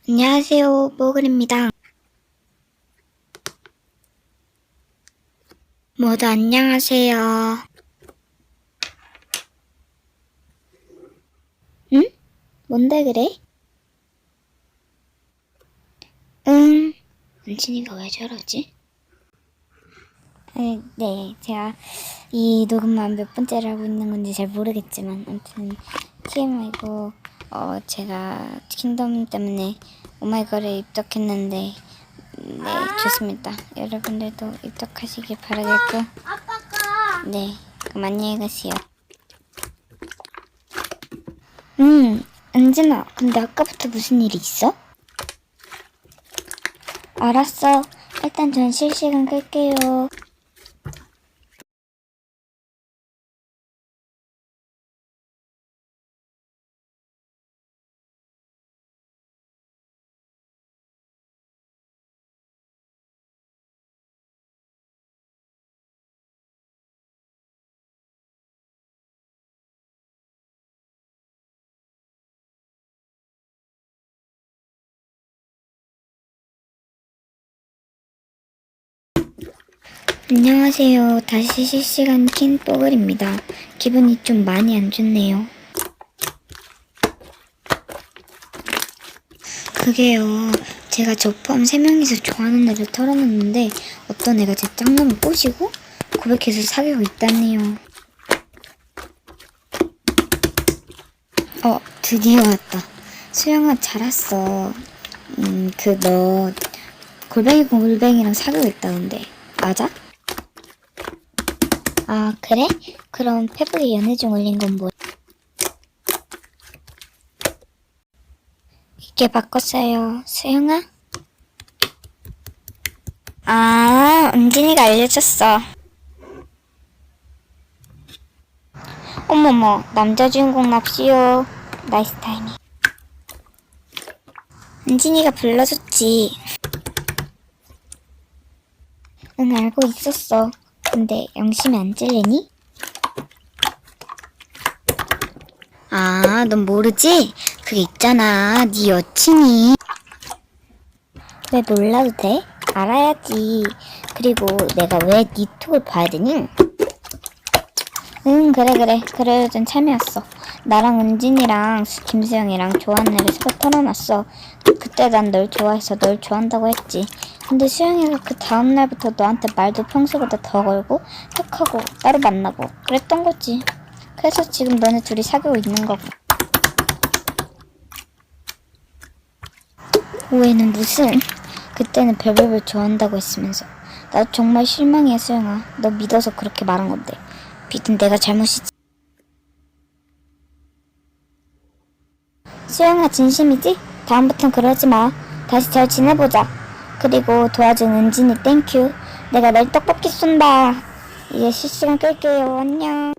안녕하세요, 뽀글입니다. 모두 안녕하세요. 응? 뭔데 그래? 응. 은진이가 왜 저러지? 네, 제가 이 녹음만 몇 번째를 하고 있는 건지 잘 모르겠지만 아무튼 TMI고 제가 킹덤 때문에 오마이걸에 입덕했는데 네, 좋습니다. 여러분들도 입덕하시길 바라겠고 네, 그럼 안녕히 가세요. 은진아, 근데 아까부터 무슨 일이 있어? 알았어. 일단 전 실시간 끌게요. 안녕하세요. 다시 실시간 킹뽀글입니다. 기분이 좀 많이 안 좋네요. 그게요. 제가 저 포함 3명이서 좋아하는 애를 털어놨는데 어떤 애가 제 짝놈을 꼬시고 고백해서 사귀고 있다네요. 드디어 왔다. 수영아 잘 왔어. 너 골뱅이랑 사귀고 있다던데 맞아? 아 그래? 그럼 페북에 연애 중 올린 건 뭐? 이게 바꿨어요. 수영아? 아 은진이가 알려줬어. 어머머 남자 주인공 납시오. 나이스 타이밍. 은진이가 불러줬지. 응 알고 있었어. 근데 영심이 안 찔리니? 아, 넌 모르지? 그게 있잖아. 네 여친이. 왜 몰라도 돼? 알아야지. 그리고 내가 왜 네 톡을 봐야 되니? 응, 그래. 그러려던 참이었어. 나랑 은진이랑 김수영이랑 좋아하는 애를 서로 털어놨어. 그때 난 널 좋아해서 널 좋아한다고 했지. 근데 수영이가 그 다음날부터 너한테 말도 평소보다 더 걸고 톡하고 따로 만나고 그랬던 거지. 그래서 지금 너네 둘이 사귀고 있는 거고. 오해는 무슨. 그때는 별별별 좋아한다고 했으면서. 나 정말 실망이야 수영아. 너 믿어서 그렇게 말한 건데 빚은 내가 잘못이지. 수영아 진심이지? 다음부턴 그러지 마. 다시 잘 지내보자. 그리고 도와준 은진이 땡큐. 내가 널 떡볶이 쏜다. 이제 실시간 끌게요. 안녕.